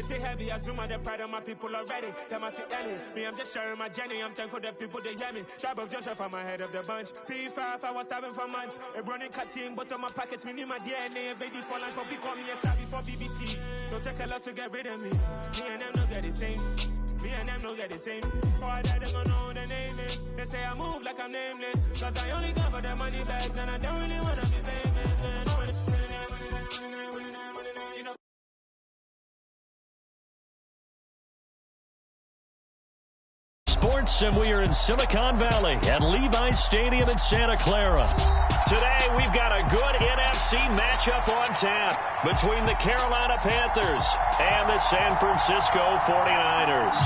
say heavy, I zoom on the pride of my people already. Tell my sit Ellie, me, I'm just sharing my journey. I'm thankful that people, they hear me. Tribe of Joseph, I'm ahead of the bunch. P5, I was starving for months. A running cutscene, but on my pockets, me need my DNA. Baby for lunch, but we call me a star before BBC. Don't take a lot to get rid of me. Me and them don't get the same. Me and them don't get the same. Boy, that they gonna know the name is. They say I move like I'm nameless. Cause I only go for the money bags. And I don't really wanna be famous. You know. Sports, and we are in Silicon Valley at Levi's Stadium in Santa Clara. Today, we've got a good NFC matchup on tap between the Carolina Panthers and the San Francisco 49ers.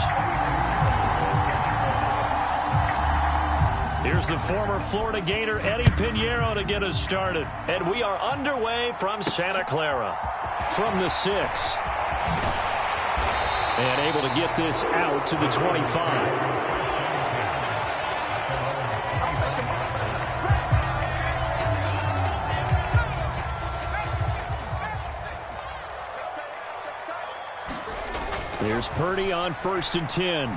Here's the former Florida Gator Eddie Pinheiro to get us started. And we are underway from Santa Clara. From the 6. And able to get this out to the 25. There's Purdy on 1st and 10.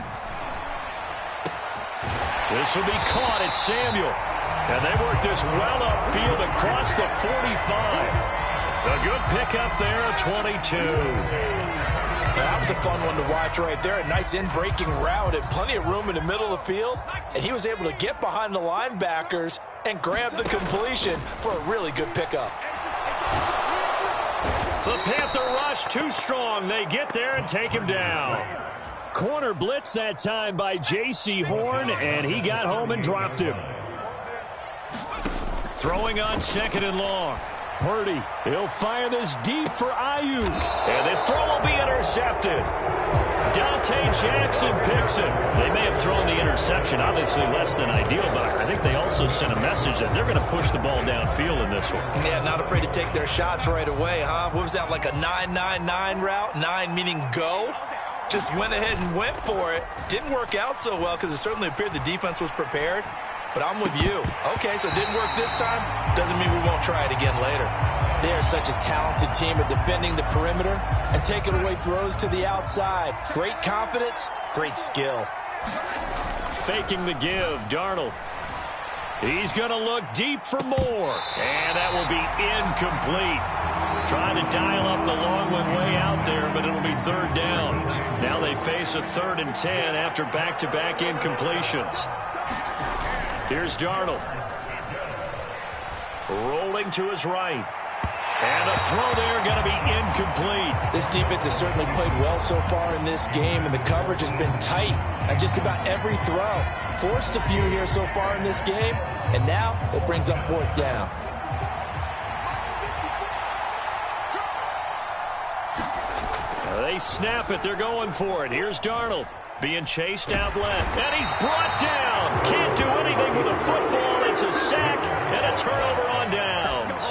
This will be caught at Samuel. And they work this well upfield across the 45. A good pickup there, 22. That was a fun one to watch right there. A nice in-breaking route and plenty of room in the middle of the field. And he was able to get behind the linebackers and grab the completion for a really good pickup. The Panther rush too strong. They get there and take him down. Corner blitz that time by J.C. Horn, and he got home and dropped him. Throwing on 2nd and long. Purdy, he'll fire this deep for Ayuk. And this throw will be intercepted. Dante Jackson picks it. They may have thrown the interception, obviously less than ideal, but I think they also sent a message that they're going to push the ball downfield in this one. Yeah, not afraid to take their shots right away, huh? What was that, like a 9-9-9 route? 9 meaning go? Just went ahead and went for it. Didn't work out so well because it certainly appeared the defense was prepared. But I'm with you. Okay, so it didn't work this time. Doesn't mean we won't try it again later. They are such a talented team at defending the perimeter and taking away throws to the outside. Great confidence, great skill. Faking the give, Darnold. He's going to look deep for more. And that will be incomplete. Trying to dial up the long one way out there, but it'll be 3rd down. Now they face a 3rd and 10 after back-to-back incompletions. Here's Darnold. Rolling to his right. And a throw there going to be incomplete. This defense has certainly played well so far in this game, and the coverage has been tight on just about every throw. Forced a few here so far in this game, and now it brings up 4th down. They snap it. They're going for it. Here's Darnold. Being chased out left. And he's brought down. Can't do anything with a football. It's a sack and a turnover on downs.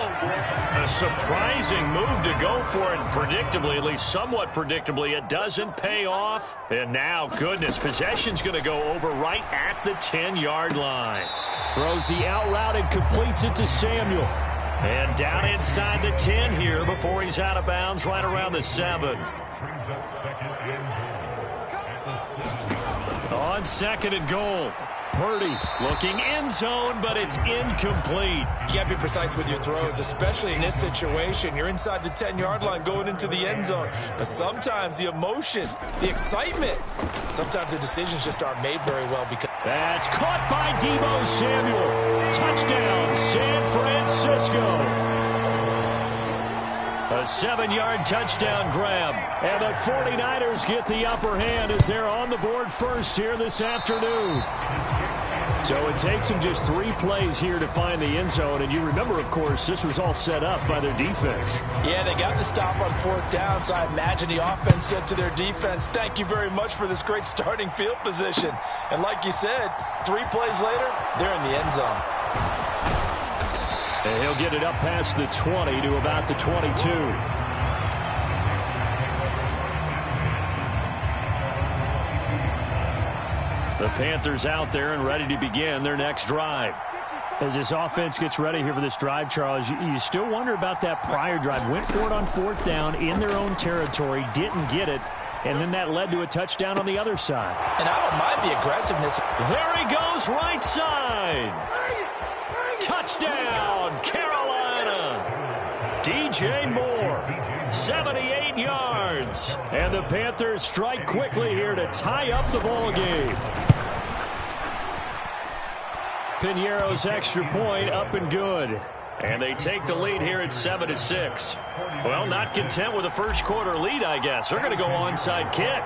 A surprising move to go for it. Predictably, at least somewhat predictably, it doesn't pay off. And now, goodness, possession's going to go over right at the 10-yard line. Throws the out route and completes it to Samuel. And down inside the 10 here before he's out of bounds right around the 7. On 2nd and goal. Purdy looking end zone, but it's incomplete. You got to be precise with your throws, especially in this situation. You're inside the 10-yard line going into the end zone. But sometimes the emotion, the excitement, sometimes the decisions just aren't made very well. Because that's caught by Deebo Samuel. Touchdown, San Francisco. A 7-yard touchdown grab. And the 49ers get the upper hand as they're on the board first here this afternoon. So it takes them just 3 plays here to find the end zone. And you remember, of course, this was all set up by their defense. Yeah, they got the stop on 4th down, so I imagine the offense said to their defense, thank you very much for this great starting field position. And like you said, 3 plays later, they're in the end zone. And he'll get it up past the 20 to about the 22. The Panthers out there and ready to begin their next drive. As this offense gets ready here for this drive, Charles, you still wonder about that prior drive. Went for it on 4th down in their own territory, didn't get it. and then that led to a touchdown on the other side. And I don't mind the aggressiveness. There he goes, right side. Touchdown, Carolina. DJ Moore, 78 yards. And the Panthers strike quickly here to tie up the ball game. Piñeiro's extra point up and good. And they take the lead here at 7-6. Well, not content with a first quarter lead, I guess. They're going to go onside kick.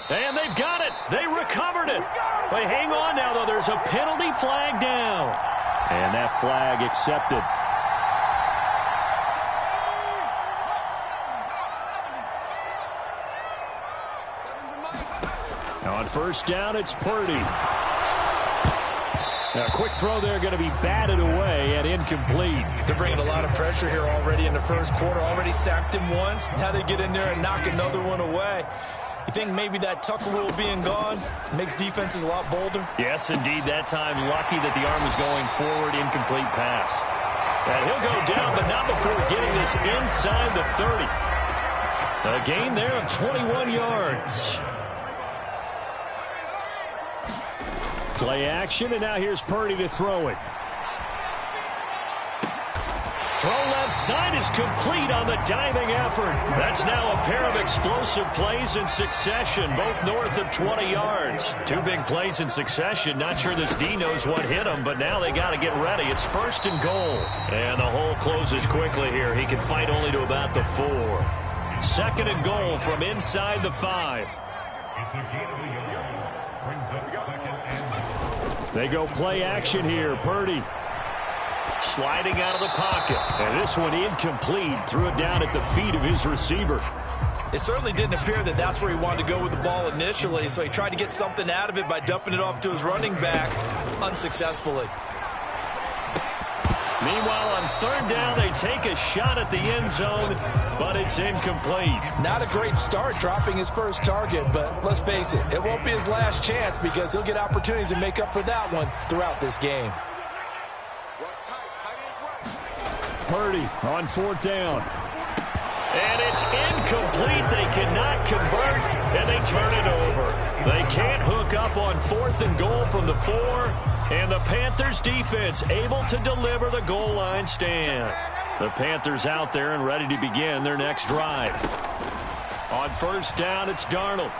And they've got it. They recovered it. But hang on now, though. There's a penalty flag down. And that flag accepted. On first down, it's Purdy. A quick throw there going to be batted away and incomplete. They're bringing a lot of pressure here already in the first quarter. Already sacked him once. Now they get in there and knock another one away. You think maybe that Tucker rule being gone makes defenses a lot bolder? Yes, indeed. That time, lucky that the arm was going forward, incomplete pass. And he'll go down, but not before getting this inside the 30. A gain there of 21 yards. Play action, and now here's Purdy to throw it. Throw left side is complete on the diving effort. That's now a pair of explosive plays in succession, both north of 20 yards. Two big plays in succession. Not sure this D knows what hit him, but now they got to get ready. It's first and goal. And the hole closes quickly here. He can fight only to about the 4. Second and goal from inside the 5. They go play action here. Purdy sliding out of the pocket. And this one incomplete. Threw it down at the feet of his receiver. It certainly didn't appear that that's where he wanted to go with the ball initially, so he tried to get something out of it by dumping it off to his running back unsuccessfully. Meanwhile, on third down, they take a shot at the end zone, but it's incomplete. Not a great start dropping his first target, but let's face it, it won't be his last chance because he'll get opportunities to make up for that one throughout this game. Purdy on fourth down. And it's incomplete. They cannot convert, and they turn it over. They can't hook up on fourth and goal from the 4, and the Panthers defense able to deliver the goal line stand. The Panthers out there and ready to begin their next drive. On first down, it's Darnold.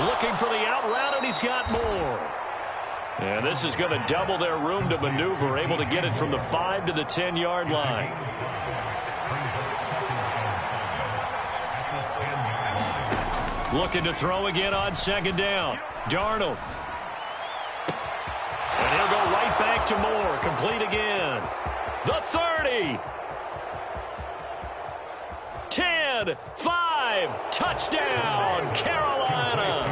Looking for the out route, and he's got more. And this is going to double their room to maneuver, able to get it from the 5 to the 10-yard line. Looking to throw again on second down. Darnold. And he'll go right back to Moore. Complete again. The 30. 10, 5, touchdown, Carolina.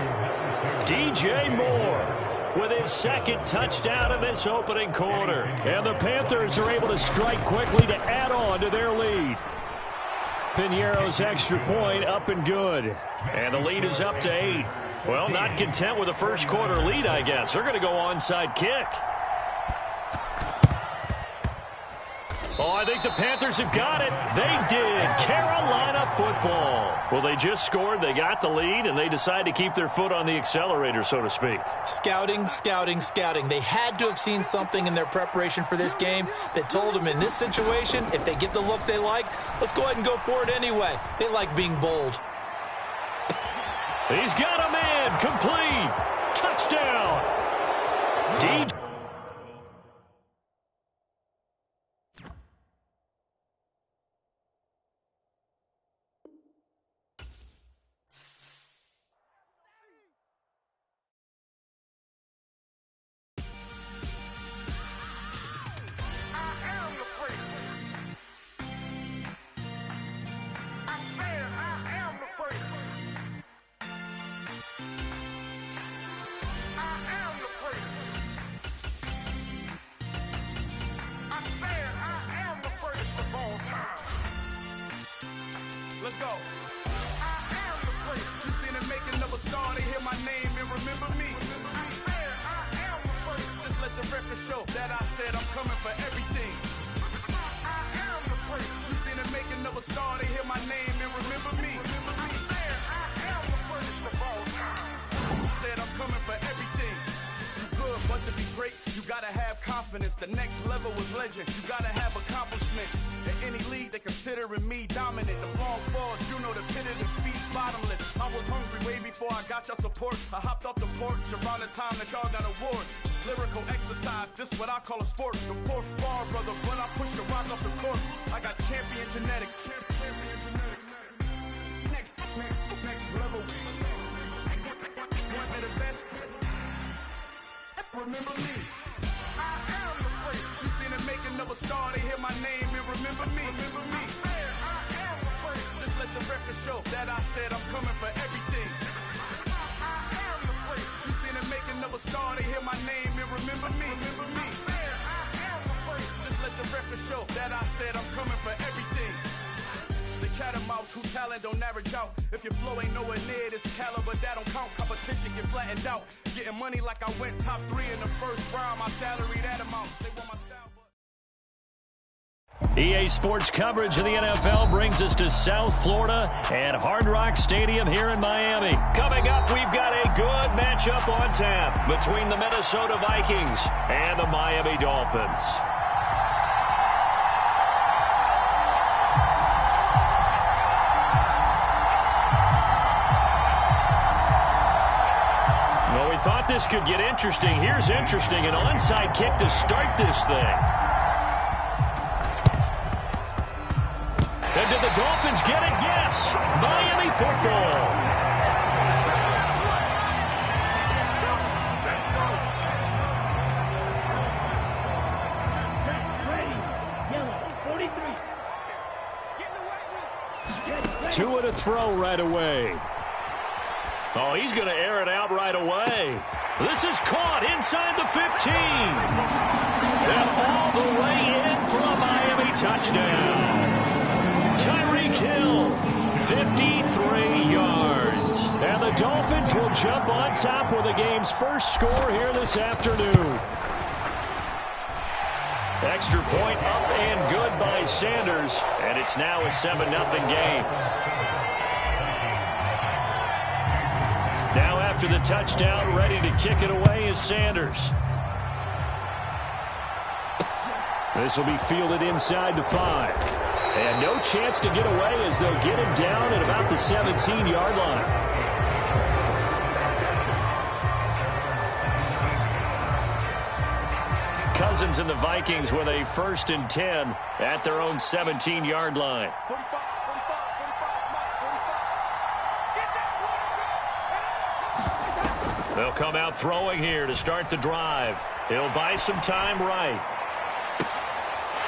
DJ Moore with his second touchdown in this opening quarter. And the Panthers are able to strike quickly to add on to their lead. Piñeiro's extra point up and good. And the lead is up to 8. Well, not content with a first quarter lead, I guess. They're going to go onside kick. Oh, I think the Panthers have got it. They did. Carolina football. Well, they just scored. They got the lead, and they decide to keep their foot on the accelerator, so to speak. Scouting, scouting, scouting. They had to have seen something in their preparation for this game that told them in this situation, if they get the look they like, let's go ahead and go for it anyway. They like being bold. He's got a man. Complete. Touchdown. DJ. Let's go. I am the great. You seen the making of a star, they hear my name and remember me. I am the first. Just let the record show that I said I'm coming for everything. I am the great. You seen the making of a star, they hear my name and remember me. I am the first of all time. Said I'm coming for everything. You good, but to be great, you gotta have confidence. The next level was legend. You gotta have accomplishments. In any league, they considering me dominant. The long falls, you know the pit of defeat, bottomless. I was hungry way before I got your support. I hopped off the porch around the time that y'all got awards. Lyrical exercise, this what I call a sport. The fourth bar, brother, when I push the rock off the court. I got champion genetics. Champion genetics. Next level. One of the best. Remember me. I am the first. You seen the making of a star, they hear my name and remember me. Remember me. I am the first. Just let the record show that I said I'm coming for everything. I am the first. You seen the making of a star, they hear my name and remember me. Remember me. I am the first. Just let the record show that I said I'm coming for everything. The chattermouths who talent don't average out. If your flow ain't nowhere near this caliber, that don't count. Competition get flattened out. Getting money like I went top 3 in the first round. My salary that amount. They want my style. EA Sports coverage of the NFL brings us to South Florida and Hard Rock Stadium here in Miami. Coming up, we've got a good matchup on tap between the Minnesota Vikings and the Miami Dolphins. Well, we thought this could get interesting. Here's interesting. An onside kick to start this thing. And did the Dolphins get it? Yes. Miami football. Two to throw right away. Oh, he's going to air it out right away. This is caught inside the 15. And all the way in for a Miami touchdown. Tyreek Hill, 53 yards. And the Dolphins will jump on top with the game's first score here this afternoon. Extra point up and good by Sanders. And it's now a 7-0 game. Now after the touchdown, ready to kick it away is Sanders. This will be fielded inside the 5. And no chance to get away as they'll get him down at about the 17-yard line. Cousins and the Vikings with a 1st and 10 at their own 17-yard line. They'll come out throwing here to start the drive. He'll buy some time right.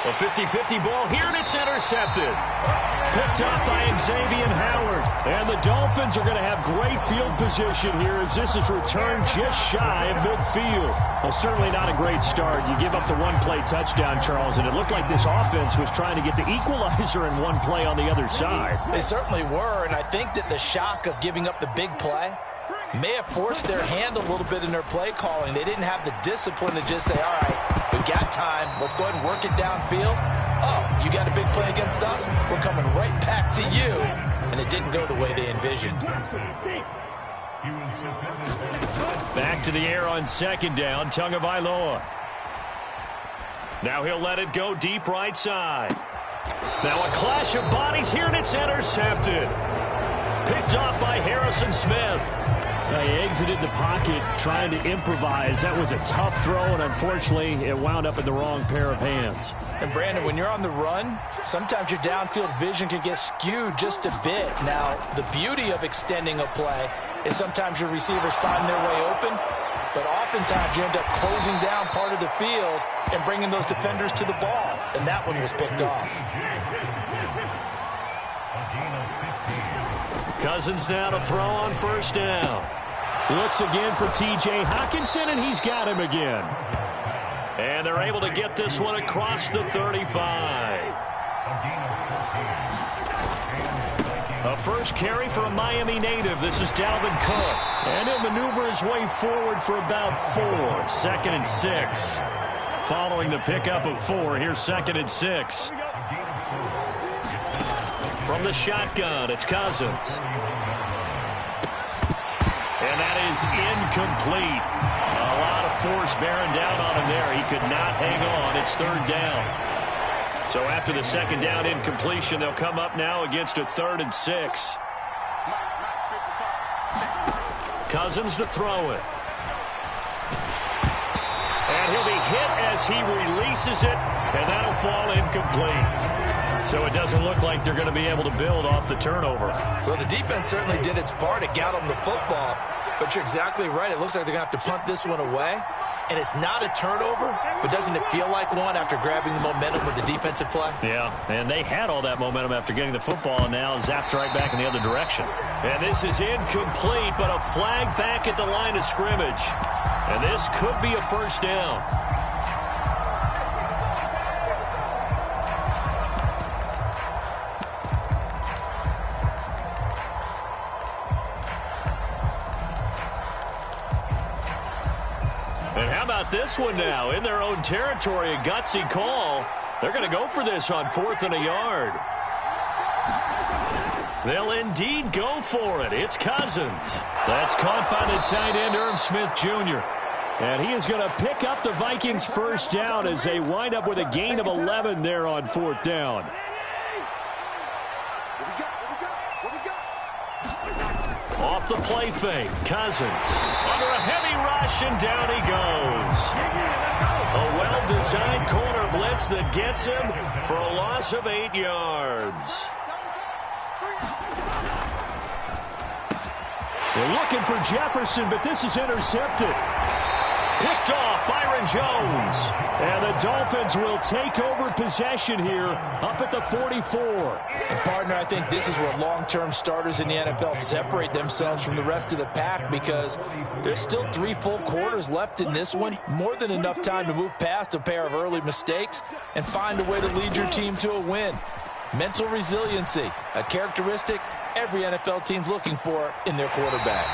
A 50-50 ball here, and it's intercepted. Picked up by Xavier Howard. And the Dolphins are going to have great field position here as this is returned just shy of midfield. Well, certainly not a great start. You give up the one-play touchdown, Charles, and it looked like this offense was trying to get the equalizer in one play on the other side. They certainly were, and I think that the shock of giving up the big play may have forced their hand a little bit in their play calling. They didn't have the discipline to just say, all right, we've got time. Let's go ahead and work it downfield. Oh, you got a big play against us? We're coming right back to you. And it didn't go the way they envisioned. Back to the air on 2nd down, Tagovailoa. Now he'll let it go deep right side. Now a clash of bodies here, and it's intercepted. Picked off by Harrison Smith. He exited the pocket trying to improvise. That was a tough throw, and unfortunately, it wound up in the wrong pair of hands. And, Brandon, when you're on the run, sometimes your downfield vision can get skewed just a bit. Now, the beauty of extending a play is sometimes your receivers find their way open, but oftentimes you end up closing down part of the field and bringing those defenders to the ball, and that one was picked off. Cousins now to throw on 1st down. Looks again for T.J. Hockenson, and he's got him again. And they're able to get this one across the 35. A first carry for a Miami native. This is Dalvin Cook. And he'll maneuver his way forward for about 4. 2nd and 6. Following the pickup of 4, here's 2nd and 6. From the shotgun, it's Cousins. And that is incomplete. A lot of force bearing down on him there. He could not hang on. It's third down. So after the second down incompletion, they'll come up now against a 3rd and 6. Cousins to throw it. And he'll be hit as he releases it, and that'll fall incomplete. So it doesn't look like they're going to be able to build off the turnover. Well, the defense certainly did its part. It got them the football. But you're exactly right. It looks like they're going to have to punt this one away. And it's not a turnover, but doesn't it feel like one after grabbing the momentum with the defensive play? Yeah, and they had all that momentum after getting the football, and now zapped right back in the other direction. And this is incomplete, but a flag back at the line of scrimmage. And this could be a first down. And how about this one now? In their own territory, a gutsy call. They're going to go for this on 4th and a yard. They'll indeed go for it. It's Cousins. That's caught by the tight end, Irv Smith Jr. And he is going to pick up the Vikings' first down as they wind up with a gain of 11 there on 4th down. Off the play fake, Cousins under a heavy rush, and down he goes. A well-designed corner blitz that gets him for a loss of 8 yards. They're looking for Jefferson, but this is intercepted. Picked off, Byron Jones. And the Dolphins will take over possession here up at the 44. And, partner, I think this is where long-term starters in the NFL separate themselves from the rest of the pack, because there's still 3 full quarters left in this one. More than enough time to move past a pair of early mistakes and find a way to lead your team to a win. Mental resiliency, a characteristic every NFL team's looking for in their quarterback.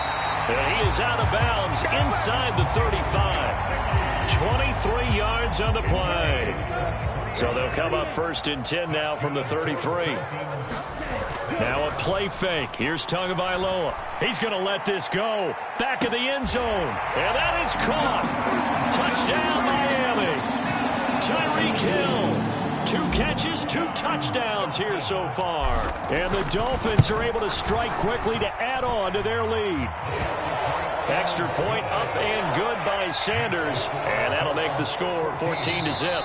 And he is out of bounds inside the 35. 23 yards on the play. So they'll come up 1st and 10 now from the 33. Now a play fake. Here's Tagovailoa. He's going to let this go. Back of the end zone. And that is caught. Touchdown, Miami. Tyreek Hill. 2 catches, 2 touchdowns here so far. And the Dolphins are able to strike quickly to add on to their lead. Extra point up and good by Sanders. And that'll make the score 14-0.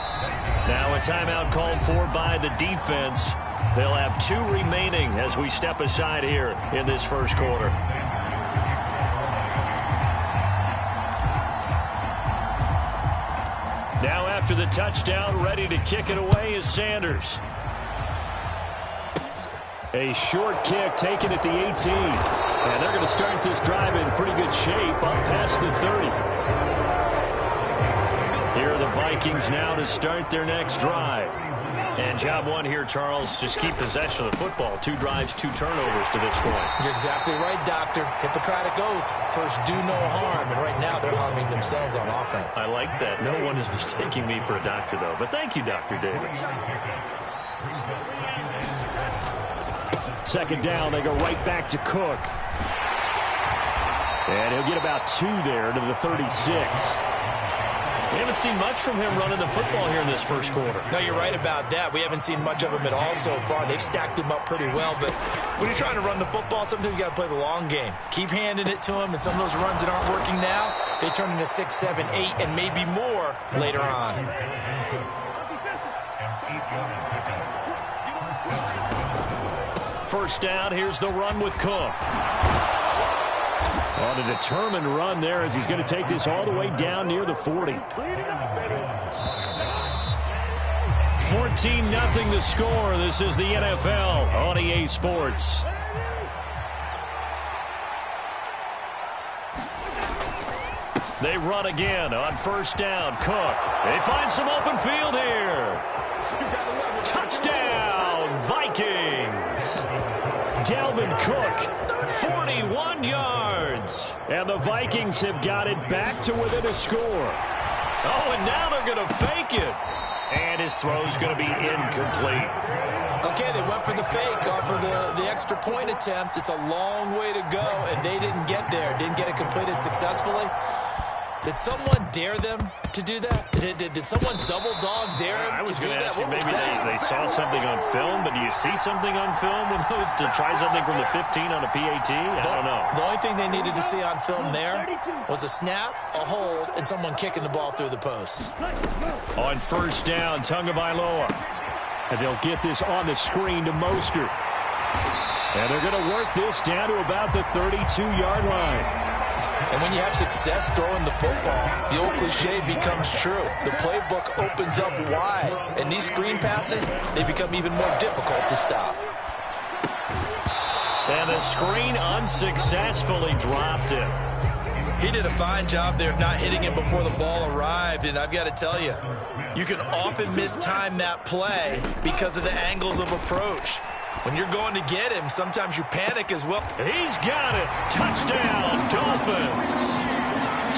Now a timeout called for by the defense. They'll have 2 remaining as we step aside here in this first quarter. Now after the touchdown, ready to kick it away is Sanders. A short kick taken at the 18. And they're going to start this drive in pretty good shape up past the 30. Here are the Vikings now to start their next drive. And job one here, Charles, just keep possession of the football. 2 drives, 2 turnovers to this point. You're exactly right, Doctor. Hippocratic oath. First, do no harm. And right now, they're harming themselves on offense. I like that. No one is mistaking me for a doctor, though. But thank you, Dr. Davis. Second down, they go right back to Cook. And he'll get about 2 there to the 36. We haven't seen much from him running the football here in this first quarter. No, you're right about that. We haven't seen much of him at all so far. They've stacked him up pretty well, but when you're trying to run the football, sometimes you got to play the long game. Keep handing it to him, and some of those runs that aren't working now, they turn into 6, 7, 8, and maybe more later on. First down, here's the run with Cook. On a determined run there as he's going to take this all the way down near the 40. 14-0 the score. This is the NFL on EA Sports. They run again on first down. Cook. They find some open field here. Touchdown, Vikings. Dalvin Cook, 41 yards. And the Vikings have got it back to within a score. Oh, and now they're going to fake it. And his throw's going to be incomplete. Okay, they went for the fake off of the extra point attempt. It's a long way to go, and they didn't get there. Didn't get it completed successfully. Did someone dare them to do that? Did someone double dog dare them to do that? I was going to ask you, maybe they saw something on film, but do you see something on film with those to try something from the 15 on a PAT? I don't know. The only thing they needed to see on film there was a snap, a hold, and someone kicking the ball through the post. On first down, Tagovailoa. And they'll get this on the screen to Mostert. And they're going to work this down to about the 32-yard line. And when you have success throwing the football, the old cliche becomes true. The playbook opens up wide, and these screen passes, they become even more difficult to stop. And the screen unsuccessfully dropped him. He did a fine job there of not hitting him before the ball arrived, and I've got to tell you, you can often mistime that play because of the angles of approach. When you're going to get him, sometimes you panic as well. He's got it. Touchdown, Dolphins.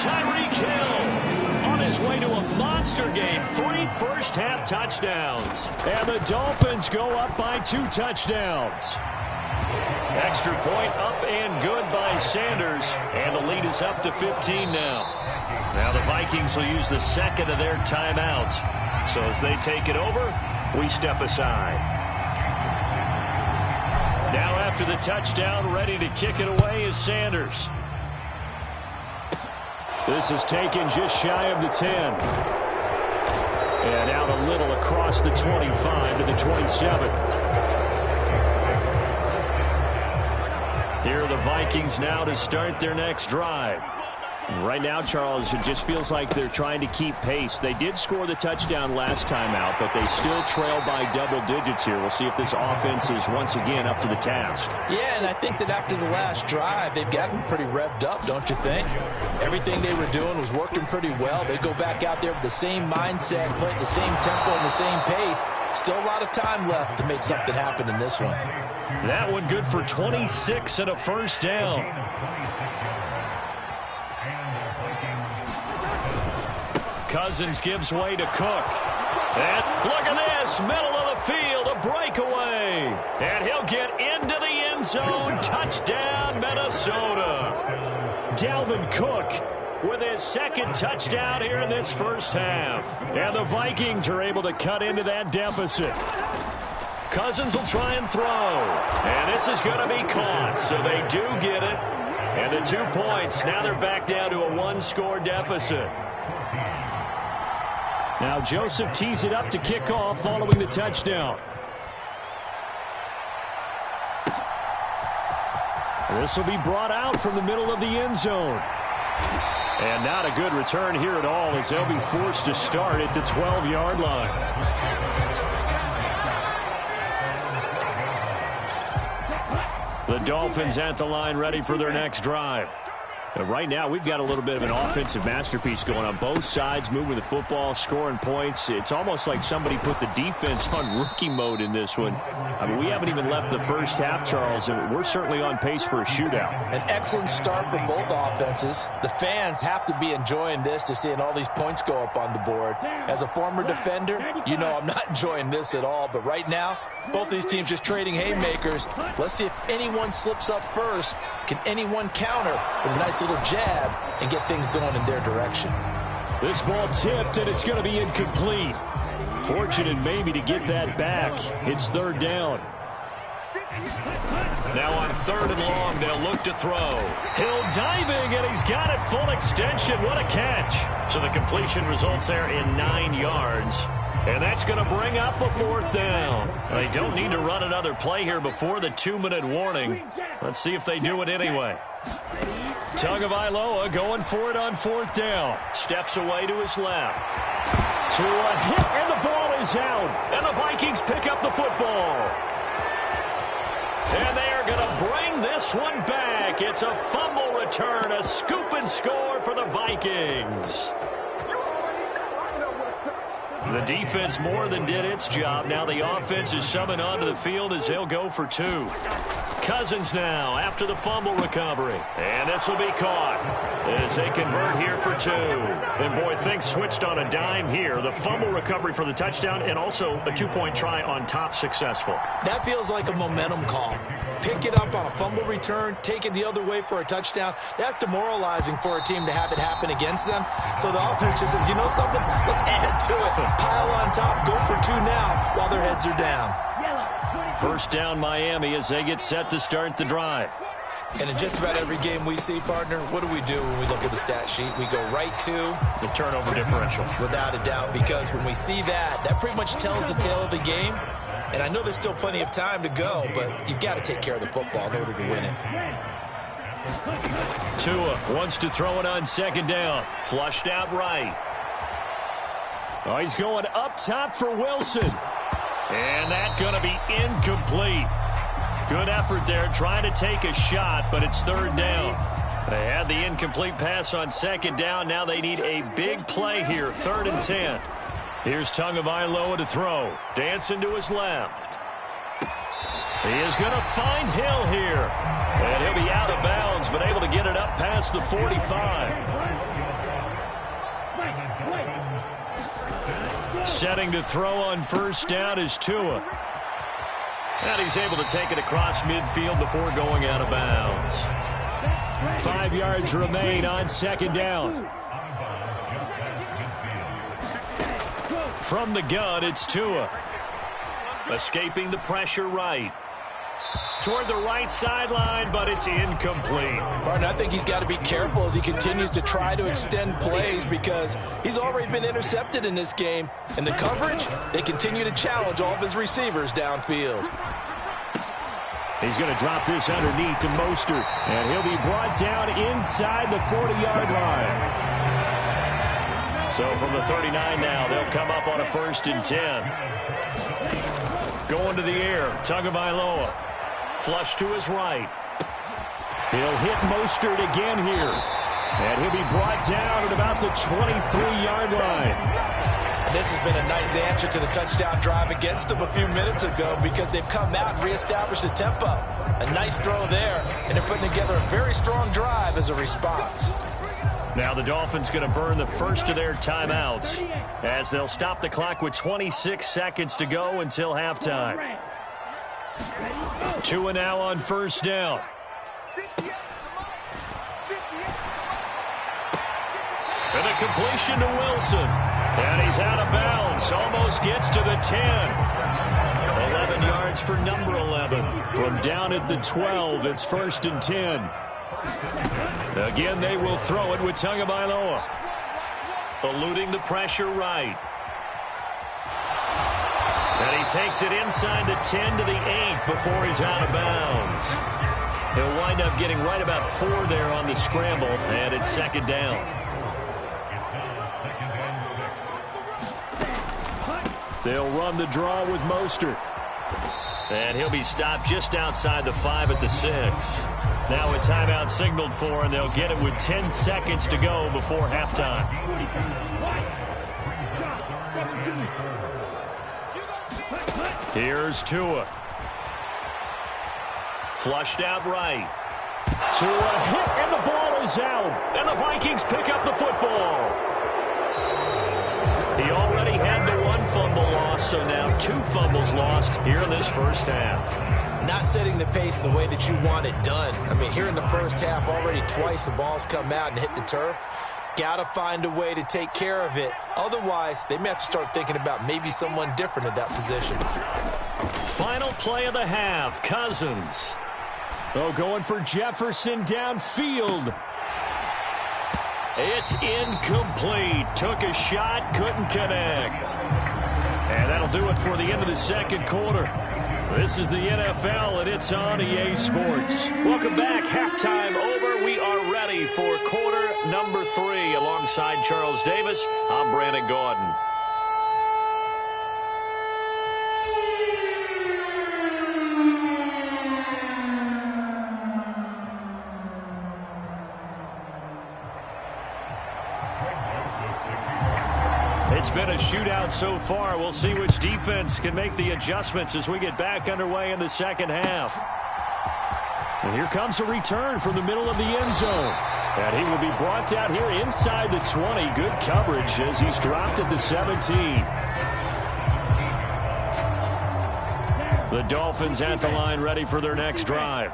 Tyreek Hill on his way to a monster game. 3 first-half touchdowns. And the Dolphins go up by 2 touchdowns. Extra point up and good by Sanders. And the lead is up to 15 now. Now the Vikings will use the second of their timeouts. So as they take it over, we step aside. Now after the touchdown, ready to kick it away is Sanders. This is taken just shy of the 10. And out a little across the 25 to the 27. Here are the Vikings now to start their next drive. Right now, Charles, it just feels like they're trying to keep pace. They did score the touchdown last time out, but they still trail by double digits here. We'll see if this offense is once again up to the task. Yeah, and I think that after the last drive, they've gotten pretty revved up, don't you think? Everything they were doing was working pretty well. They go back out there with the same mindset, playing the same tempo and the same pace. Still a lot of time left to make something happen in this one. That one good for 26 and a first down. Cousins gives way to Cook. And look at this, middle of the field, a breakaway. And he'll get into the end zone. Touchdown, Minnesota. Dalvin Cook with his second touchdown here in this first half. And the Vikings are able to cut into that deficit. Cousins will try and throw. And this is going to be caught, so they do get it. And the 2 points, now they're back down to a 1-score deficit. Now Joseph tees it up to kick off following the touchdown. This will be brought out from the middle of the end zone. And not a good return here at all as they'll be forced to start at the 12-yard line. The Dolphins at the line ready for their next drive. And right now, we've got a little bit of an offensive masterpiece going on. Both sides moving the football, scoring points. It's almost like somebody put the defense on rookie mode in this one. I mean, we haven't even left the first half, Charles, and we're certainly on pace for a shootout. An excellent start for both offenses. The fans have to be enjoying this, to seeing all these points go up on the board. As a former defender, you know I'm not enjoying this at all. But right now, both these teams just trading haymakers. Let's see if anyone slips up first. Can anyone counter with a nice little jab and get things going in their direction? This ball tipped, and it's going to be incomplete. Fortunate maybe to get that back. It's third down. Now on 3rd and long, they'll look to throw. Hill diving, and he's got it full extension. What a catch. So the completion results there in 9 yards. And that's going to bring up a 4th down. They don't need to run another play here before the 2-minute warning. Let's see if they do it anyway. Tagovailoa going for it on 4th down. Steps away to his left. To a hit, and the ball is out. And the Vikings pick up the football. And they are going to bring this one back. It's a fumble return, a scoop and score for the Vikings. The defense more than did its job. Now the offense is summoned onto the field as they'll go for 2. Cousins now after the fumble recovery. And this will be caught as they convert here for 2. And, boy, things switched on a dime here. The fumble recovery for the touchdown and also a 2-point try on top successful. That feels like a momentum call. Pick it up on a fumble return, take it the other way for a touchdown. That's demoralizing for a team to have it happen against them. So the offense just says, you know something? Let's add to it. Pile on top, go for 2 now while their heads are down. First down Miami as they get set to start the drive. And in just about every game we see, partner, what do we do when we look at the stat sheet? We go right to the turnover differential. Without a doubt, because when we see that, that pretty much tells the tale of the game. And I know there's still plenty of time to go, but you've got to take care of the football in order to win it. Tua wants to throw it on second down. Flushed out right. Oh, he's going up top for Wilson. And that's going to be incomplete. Good effort there trying to take a shot, but it's third down. They had the incomplete pass on second down. Now they need a big play here, 3rd and 10. Here's Tagovailoa to throw. Dancing to his left. He is going to find Hill here. And he'll be out of bounds, but able to get it up past the 45. Setting to throw on first down is Tua. And he's able to take it across midfield before going out of bounds. 5 yards remain on second down. From the gun, it's Tua. Escaping the pressure right. Toward the right sideline, but it's incomplete. Martin, I think he's got to be careful as he continues to try to extend plays because he's already been intercepted in this game. And the coverage, they continue to challenge all of his receivers downfield. He's going to drop this underneath to Mostert. And he'll be brought down inside the 40-yard line. So from the 39 now, they'll come up on a 1st and 10. Going to the air, Tagovailoa. Flush to his right. He'll hit Mostert again here. And he'll be brought down at about the 23-yard line. And this has been a nice answer to the touchdown drive against them a few minutes ago because they've come out and reestablished the tempo. A nice throw there, and they're putting together a very strong drive as a response. Now the Dolphins going to burn the first of their timeouts as they'll stop the clock with 26 seconds to go until halftime. Tua now on first down. And a completion to Wilson. And he's out of bounds. Almost gets to the 10. 11 yards for number 11. From down at the 12, it's 1st and 10. Again, they will throw it with Tagovailoa. Eluding the pressure right. And he takes it inside the 10 to the 8 before he's out of bounds. He'll wind up getting right about 4 there on the scramble, and it's 2nd down. They'll run the draw with Mostert. And he'll be stopped just outside the 5 at the 6. Now a timeout signaled for, and they'll get it with 10 seconds to go before halftime. Here's Tua. Flushed out right. Tua hit, and the ball is out. And the Vikings pick up the football. He already had the 1 fumble loss, so now 2 fumbles lost here in this first half. Not setting the pace the way that you want it done. I mean, here in the first half, already twice the ball's come out and hit the turf. Got to find a way to take care of it. Otherwise, they may have to start thinking about maybe someone different at that position. Final play of the half, Cousins. Oh, going for Jefferson downfield. It's incomplete. Took a shot, couldn't connect. And that'll do it for the end of the second quarter. This is the NFL, and it's on EA Sports. Welcome back. Halftime over. We are ready for quarter number 3. Alongside Charles Davis, I'm Brandon Gaudin. It's been a shootout so far. We'll see which defense can make the adjustments as we get back underway in the second half. And here comes a return from the middle of the end zone. And he will be brought down here inside the 20. Good coverage as he's dropped at the 17. The Dolphins at the line ready for their next drive.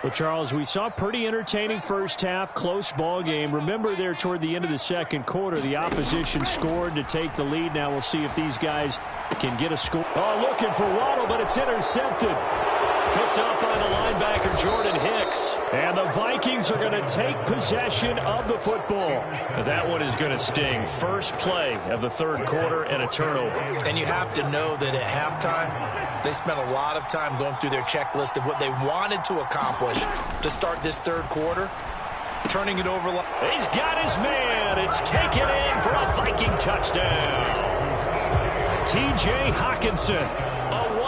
Well, Charles, we saw a pretty entertaining first half, close ball game. Remember there toward the end of the second quarter, the opposition scored to take the lead. Now we'll see if these guys can get a score. Oh, looking for Waddle, but it's intercepted. Picked up by the linebacker, Jordan Hicks. And the Vikings are going to take possession of the football. That one is going to sting. First play of the third quarter and a turnover. And you have to know that at halftime, they spent a lot of time going through their checklist of what they wanted to accomplish to start this third quarter. Turning it over. He's got his man. It's taken in for a Viking touchdown. T.J. Hawkinson.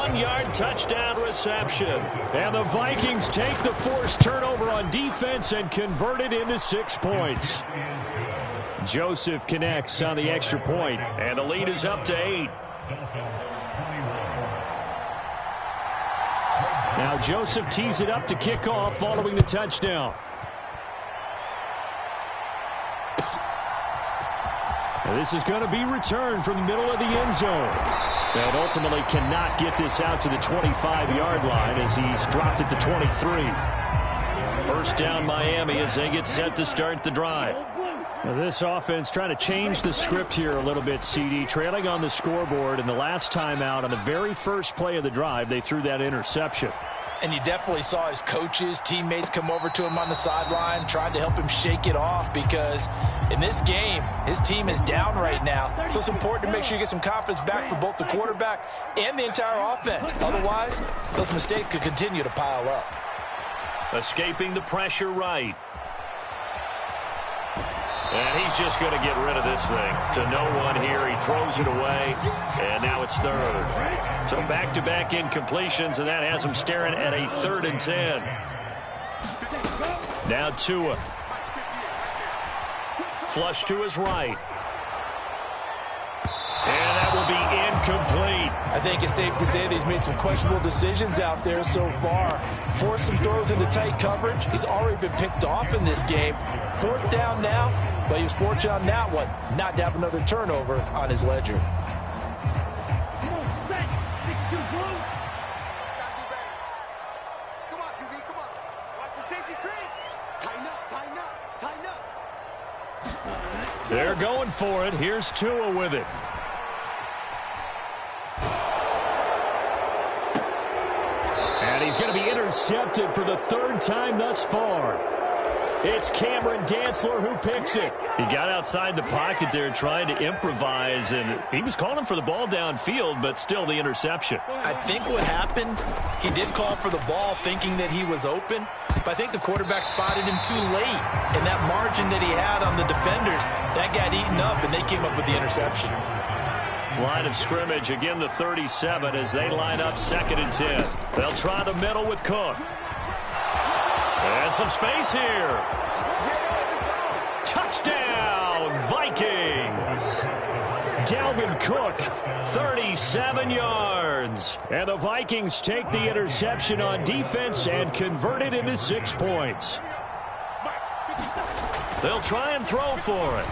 1-yard touchdown reception. And the Vikings take the forced turnover on defense and convert it into 6 points. Joseph connects on the extra point, and the lead is up to 8. Now Joseph tees it up to kick off following the touchdown. And this is going to be returned from the middle of the end zone. And ultimately cannot get this out to the 25-yard line as he's dropped it to 23. First down Miami as they get set to start the drive. Now this offense trying to change the script here a little bit, CD. Trailing on the scoreboard, and the last time out on the very first play of the drive, they threw that interception. And you definitely saw his coaches, teammates come over to him on the sideline, tried to help him shake it off because in this game, his team is down right now. So it's important to make sure you get some confidence back for both the quarterback and the entire offense. Otherwise, those mistakes could continue to pile up. Escaping the pressure right. And he's just going to get rid of this thing to no one here. He throws it away, and now it's third. So back-to-back incompletions, and that has him staring at a 3rd and 10. Now Tua. Flush to his right. And that will be incomplete. I think it's safe to say that he's made some questionable decisions out there so far. Forced some throws into tight coverage. He's already been picked off in this game. 4th down now, but he was fortunate on that one not to have another turnover on his ledger. They're going for it. Here's Tua with it. And he's going to be intercepted for the 3rd time thus far. It's Cameron Dantzler who picks it. He got outside the pocket there trying to improvise, and he was calling for the ball downfield, but still the interception. I think what happened, he did call for the ball thinking that he was open, but I think the quarterback spotted him too late. And that margin that he had on the defenders, that got eaten up, and they came up with the interception. Line of scrimmage, again the 37 as they line up 2nd and 10. They'll try the middle with Cook. And some space here. Touchdown, Vikings. Dalvin Cook, 37 yards. And the Vikings take the interception on defense and convert it into 6 points. They'll try and throw for it.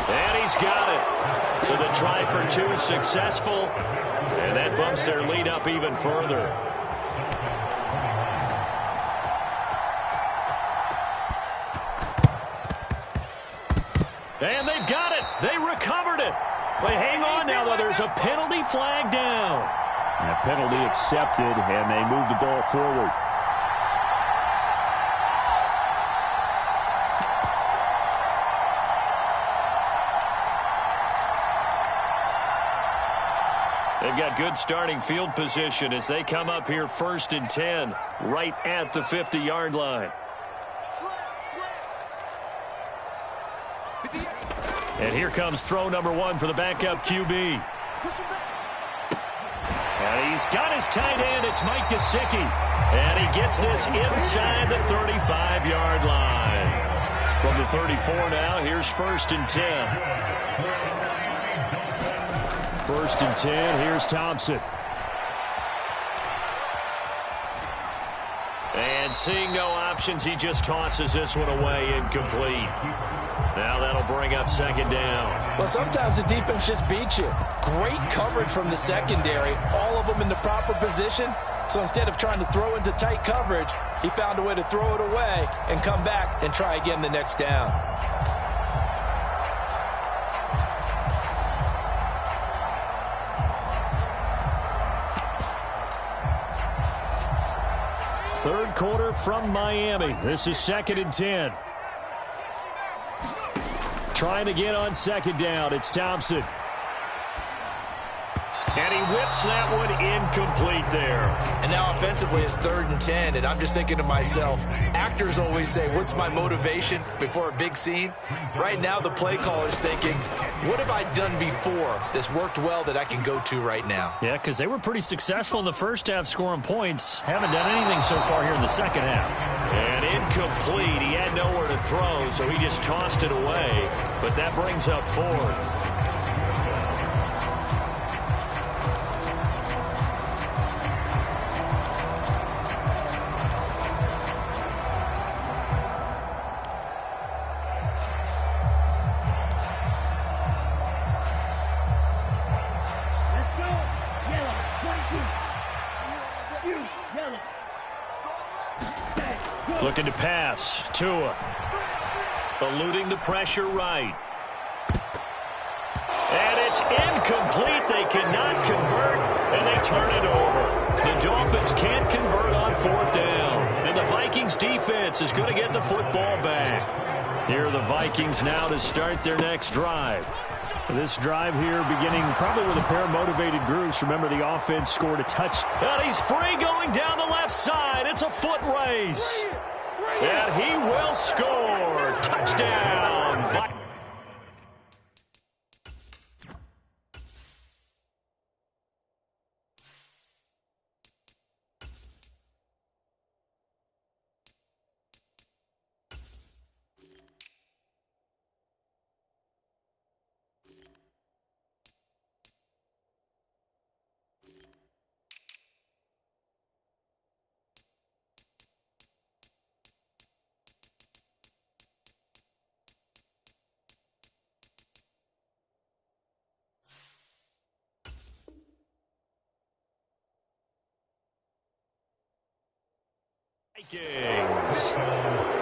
And he's got it. So the try for 2 is successful. And that bumps their lead up even further. And they've got it. They recovered it. But hang on now, though. There's a penalty flag down. And a penalty accepted, and they move the ball forward. They've got good starting field position as they come up here 1st and 10, right at the 50-yard line. And here comes throw number 1 for the backup QB. And he's got his tight end. It's Mike Gesicki. And he gets this inside the 35-yard line. From the 34 now, here's 1st and 10. 1st and 10, here's Thompson. And seeing no options, he just tosses this one away, incomplete. Now that'll bring up second down. Well, sometimes the defense just beats you. Great coverage from the secondary, all of them in the proper position. So instead of trying to throw into tight coverage, he found a way to throw it away and come back and try again the next down. Third quarter from Miami. This is 2nd and 10. Trying to get on second down. It's Thompson. And he whips that one incomplete there. And now offensively it's 3rd and 10, and I'm just thinking to myself, actors always say, what's my motivation before a big scene? Right now the play caller's thinking, what have I done before that's worked well that I can go to right now? Yeah, because they were pretty successful in the first half scoring points. Haven't done anything so far here in the second half. And incomplete. He had nowhere to throw, so he just tossed it away. But that brings up 4th. Looking to pass. Tua. Eluding the pressure right. And it's incomplete. They cannot convert, and they turn it over. The Dolphins can't convert on 4th down. And the Vikings defense is going to get the football back. Here are the Vikings now to start their next drive. This drive here beginning probably with a pair of motivated groups. Remember, the offense scored a touchdown. And he's free going down the left side. It's a foot race. And he will score. Touchdown.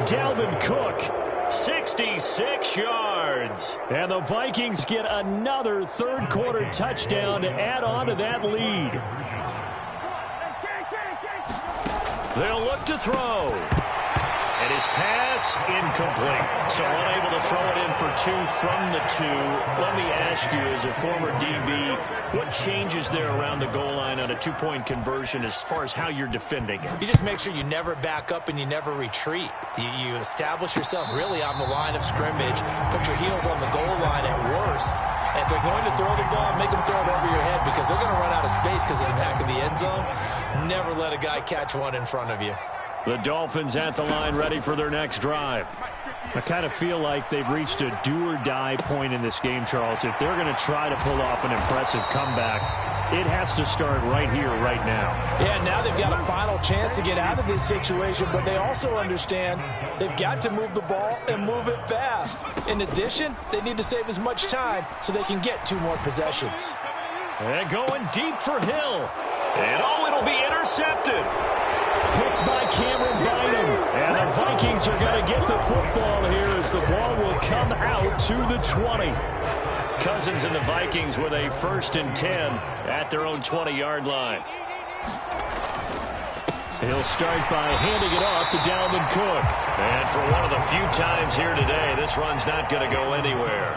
Dalvin Cook, 66 yards. and the Vikings get another third quarter touchdown to add on to that lead. They'll look to throw. And his pass incomplete. So unable to throw it in for 2 from the 2. Let me ask you, as a former DB, what changes there around the goal line on a 2-point conversion as far as how you're defending it? You just make sure you never back up and you never retreat. You establish yourself really on the line of scrimmage, put your heels on the goal line at worst. And if they're going to throw the ball, make them throw it over your head because they're going to run out of space because of the back of the end zone. Never let a guy catch one in front of you. The Dolphins at the line ready for their next drive. I kind of feel like they've reached a do-or-die point in this game, Charles. If they're going to try to pull off an impressive comeback, it has to start right here, right now. Yeah, now they've got a final chance to get out of this situation, but they also understand they've got to move the ball and move it fast. In addition, they need to save as much time so they can get 2 more possessions. And going deep for Hill. And it'll be intercepted. Picked by Cameron Bynum. And the Vikings are going to get the football here as the ball will come out to the 20. Cousins and the Vikings with a 1st and 10 at their own 20-yard line. He'll start by handing it off to Dalvin Cook. And for one of the few times here today, this run's not going to go anywhere.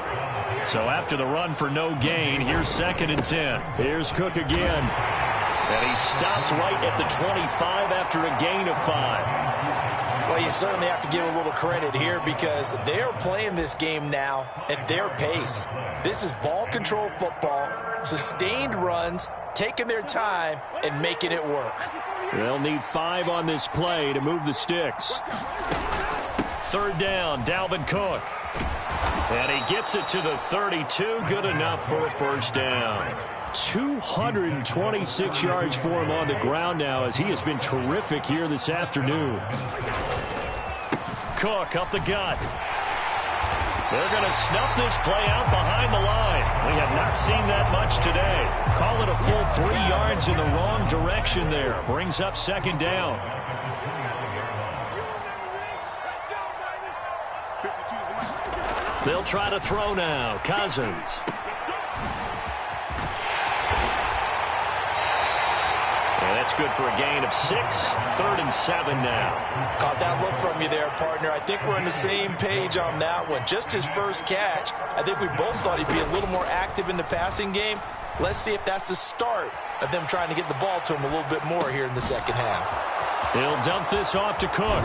So after the run for no gain, here's 2nd and 10. Here's Cook again. And he stopped right at the 25 after a gain of 5. Well, you certainly have to give a little credit here because they're playing this game now at their pace. This is ball control football, sustained runs, taking their time, and making it work. They'll need 5 on this play to move the sticks. 3rd down, Dalvin Cook. And he gets it to the 32. Good enough for a 1st down. 226 yards for him on the ground now, as he has been terrific here this afternoon. Cook up the gut. They're going to snuff this play out behind the line. We have not seen that much today. Call it a full 3 yards in the wrong direction there. Brings up second down. They'll try to throw now. Cousins. That's good for a gain of 6. 3rd and 7 now. Caught that look from you there, partner. I think we're on the same page on that one. Just his first catch. I think we both thought he'd be a little more active in the passing game. Let's see if that's the start of them trying to get the ball to him a little bit more here in the second half. He'll dump this off to Cook.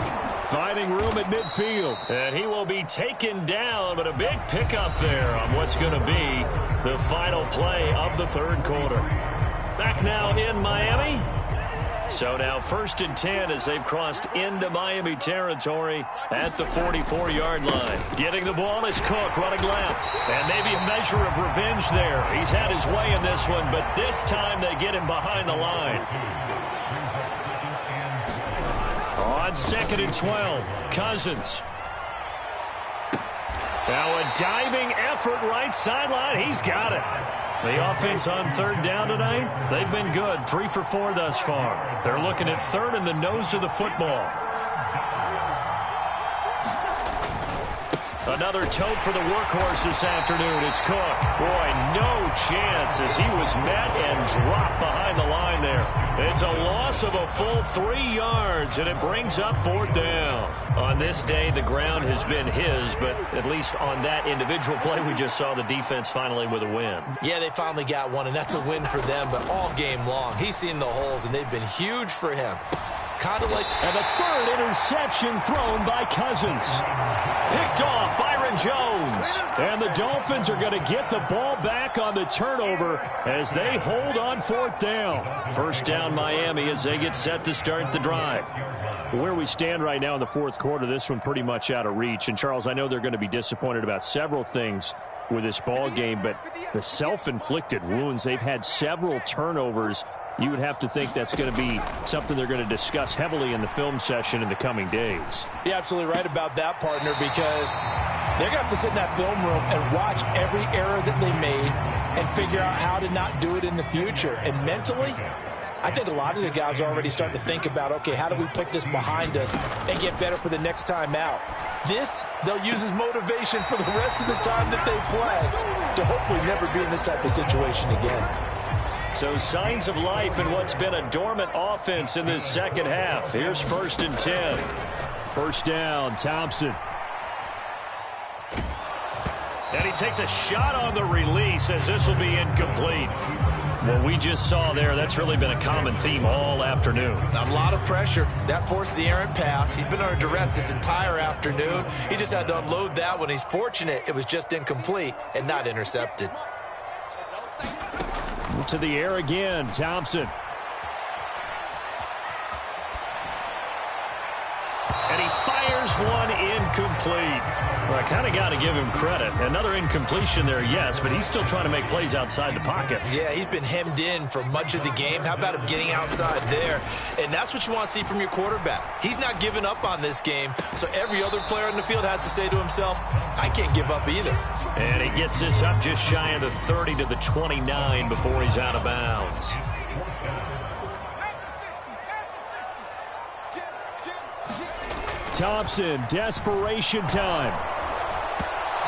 Finding room at midfield. And he will be taken down, but a big pickup there on what's going to be the final play of the third quarter. Back now in Miami. So now 1st and 10 as they've crossed into Miami territory at the 44-yard line. Getting the ball is Cook running left. And maybe a measure of revenge there. He's had his way in this one, but this time they get him behind the line. On 2nd and 12, Cousins. Now a diving effort right sideline. He's got it. The offense on 3rd down tonight, they've been good. 3 for 4 thus far. They're looking at 3rd in the nose of the football. Another tote for the workhorse this afternoon. It's Cook. Boy, no chance as he was met and dropped behind the line there. It's a loss of a full 3 yards, and it brings up 4th down. On this day, the ground has been his, but at least on that individual play, we just saw the defense finally with a win. Yeah, they finally got one, and that's a win for them, but all game long, he's seen the holes, and they've been huge for him. Kind of like... And the 3rd interception thrown by Cousins. Picked off Byron Jones. And the Dolphins are going to get the ball back on the turnover as they hold on 4th down. 1st down Miami as they get set to start the drive. Where we stand right now in the 4th quarter, this one pretty much out of reach. And, Charles, I know they're going to be disappointed about several things with this ball game, but the self-inflicted wounds, they've had several turnovers. You would have to think that's going to be something they're going to discuss heavily in the film session in the coming days. You're absolutely right about that, partner, because they're going to have to sit in that film room and watch every error that they made and figure out how to not do it in the future. And mentally, I think a lot of the guys are already starting to think about, okay, how do we put this behind us and get better for the next time out? This, they'll use as motivation for the rest of the time that they play to hopefully never be in this type of situation again. So signs of life in what's been a dormant offense in this second half. Here's 1st and 10. 1st down, Thompson. And he takes a shot on the release as this will be incomplete. What we just saw there, that's really been a common theme all afternoon. A lot of pressure. That forced the errant pass. He's been under duress this entire afternoon. He just had to unload that one. He's fortunate it was just incomplete and not intercepted. To the air again, Thompson. And he fires one incomplete. Well, I kind of got to give him credit. Another incompletion there, yes, but he's still trying to make plays outside the pocket. Yeah, he's been hemmed in for much of the game. How about him getting outside there? And that's what you want to see from your quarterback. He's not giving up on this game, so every other player in the field has to say to himself, I can't give up either. And he gets this up just shy of the 30 to the 29 before he's out of bounds. Thompson, desperation time.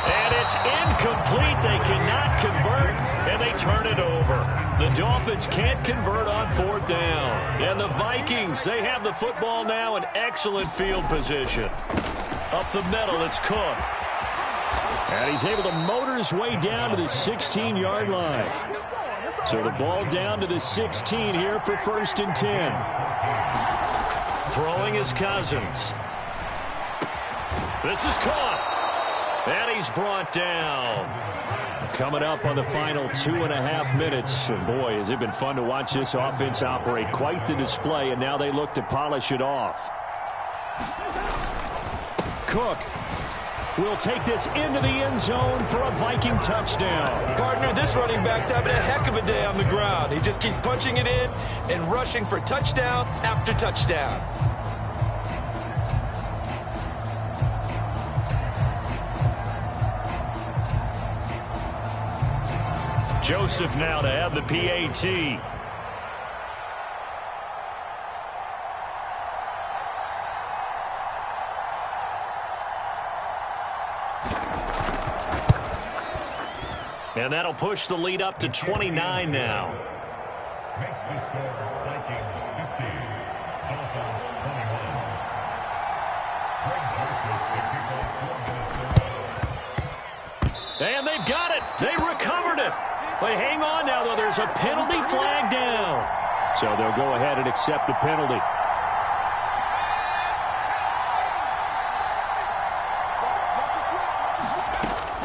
And it's incomplete. They cannot convert, and they turn it over. The Dolphins can't convert on 4th down. And the Vikings, they have the football now in excellent field position. Up the middle, it's Cook. And he's able to motor his way down to the 16-yard line. So the ball down to the 16 here for 1st and 10. Throwing is Cousins. This is caught. And he's brought down. Coming up on the final 2.5 minutes. And boy, has it been fun to watch this offense operate. Quite the display, and now they look to polish it off. Cook. will take this into the end zone for a Viking touchdown. Partner, this running back's having a heck of a day on the ground. He just keeps punching it in and rushing for touchdown after touchdown. Joseph now to have the PAT. And that'll push the lead up to 29 now. Makes the score Vikings 50, Dolphins 21. Greg Joseph, the kickoff for Minnesota. And they've got it. They recovered it. But hang on now, though. There's a penalty flag down. So they'll go ahead and accept the penalty.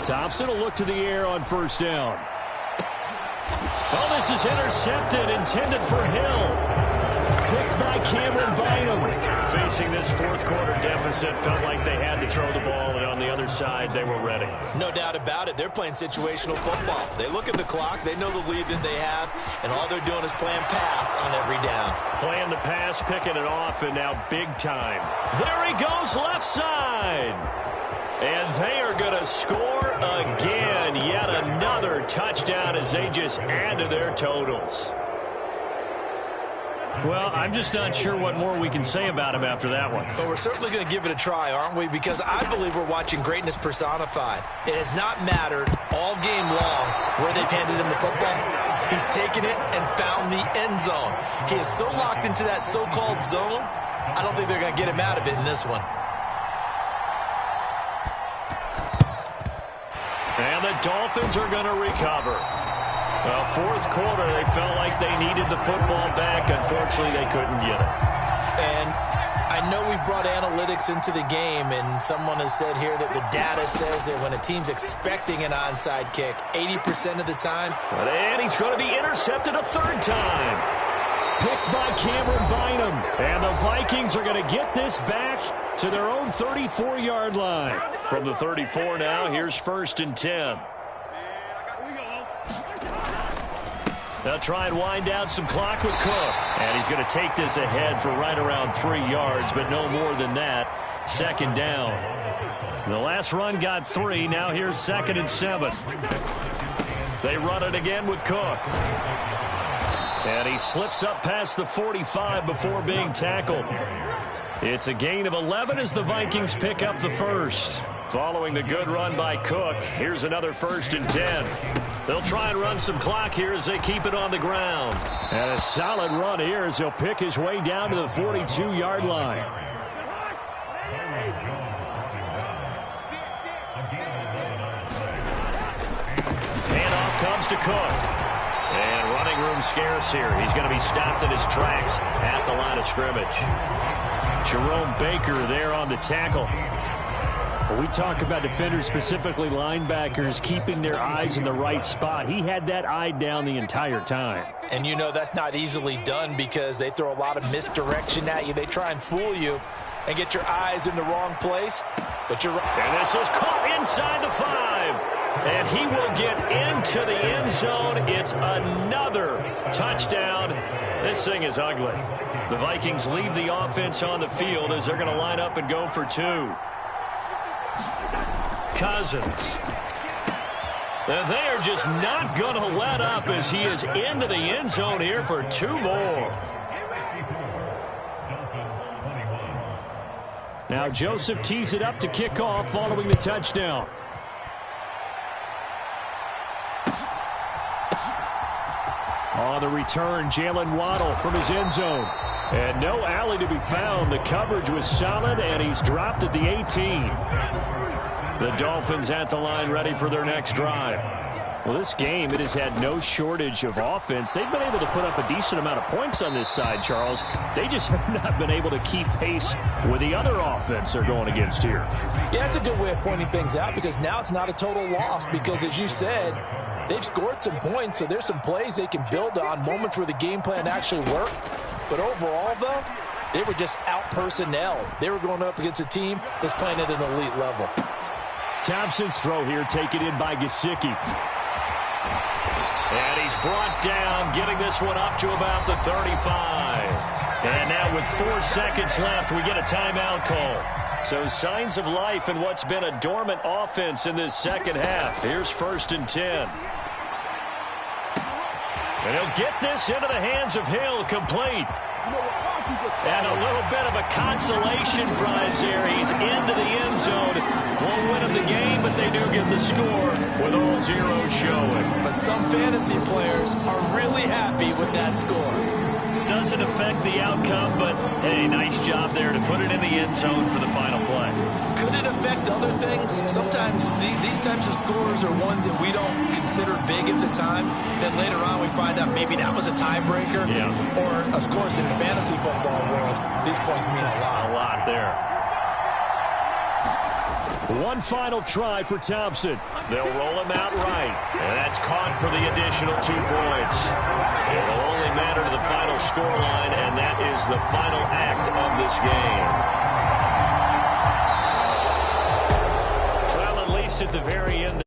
Thompson will look to the air on first down. Oh, this is intercepted, intended for Hill. Picked by Cameron Bynum. Facing this fourth quarter deficit, felt like they had to throw the ball, and on the other side, they were ready. No doubt about it. They're playing situational football. They look at the clock, they know the lead that they have, and all they're doing is playing pass on every down. Playing the pass, picking it off, and now big time. There he goes, left side. And they are going to score again. Yet another touchdown as they just add to their totals. Well, I'm just not sure what more we can say about him after that one. But we're certainly going to give it a try, aren't we? Because I believe we're watching greatness personified. It has not mattered all game long where they've handed him the football. He's taken it and found the end zone. He is so locked into that so-called zone, I don't think they're going to get him out of it in this one. And the Dolphins are going to recover. Well, fourth quarter, they felt like they needed the football back. Unfortunately, they couldn't get it. And I know we brought analytics into the game, and someone has said here that the data says that when a team's expecting an onside kick, 80% of the time. And he's going to be intercepted a third time. Picked by Cameron Bynum. And the Vikings are going to get this back to their own 34-yard line. From the 34 now, here's 1st and 10. They'll try and wind down some clock with Cook. And he's going to take this ahead for right around 3 yards, but no more than that. 2nd down. The last run got 3. Now here's 2nd and 7. They run it again with Cook. And he slips up past the 45 before being tackled. It's a gain of 11 as the Vikings pick up the first. Following the good run by Cook, here's another 1st and 10. They'll try and run some clock here as they keep it on the ground. And a solid run here as he'll pick his way down to the 42-yard line. Handoff comes to Cook. And running room scarce here. He's going to be stopped in his tracks at the line of scrimmage. Jerome Baker there on the tackle. We talk about defenders, specifically linebackers, keeping their eyes in the right spot. He had that eye down the entire time. And you know that's not easily done because they throw a lot of misdirection at you. They try and fool you and get your eyes in the wrong place. But you're right. And this is caught inside the 5. And he will get into the end zone. It's another touchdown. This thing is ugly. The Vikings leave the offense on the field as they're going to line up and go for 2. Cousins. And they are just not going to let up as he is into the end zone here for 2 more. Now Joseph tees it up to kick off following the touchdown. On the return, Jalen Waddle from his end zone. And no alley to be found. The coverage was solid, and he's dropped at the 18. The Dolphins at the line ready for their next drive. Well, this game, it has had no shortage of offense. They've been able to put up a decent amount of points on this side, Charles. They just have not been able to keep pace with the other offense they're going against here. Yeah, that's a good way of pointing things out because now it's not a total loss because, as you said, they've scored some points, so there's some plays they can build on, moments where the game plan actually worked. But overall, though, they were just out-personnel. They were going up against a team that's playing at an elite level. Thompson's throw here taken in by Gesicki. And he's brought down, getting this one up to about the 35. And now with 4 seconds left, we get a timeout call. So signs of life in what's been a dormant offense in this second half. Here's 1st and 10. And he'll get this into the hands of Hill, complete. And a little bit of a consolation prize there. He's into the end zone. Won't win him the game, but they do get the score with all zeros showing. But some fantasy players are really happy with that score. Doesn't affect the outcome, but, hey, nice job there to put it in the end zone for the final play. Could it affect other things? Sometimes these types of scores are ones that we don't consider big at the time. Then later on we find out maybe that was a tiebreaker. Yeah. Or, of course, in the fantasy football world, these points mean a lot. A lot there. One final try for Thompson. They'll roll him out right. And that's caught for the additional 2 points. It'll only matter to the final scoreline, and that is the final act of this game. Well, at least at the very end.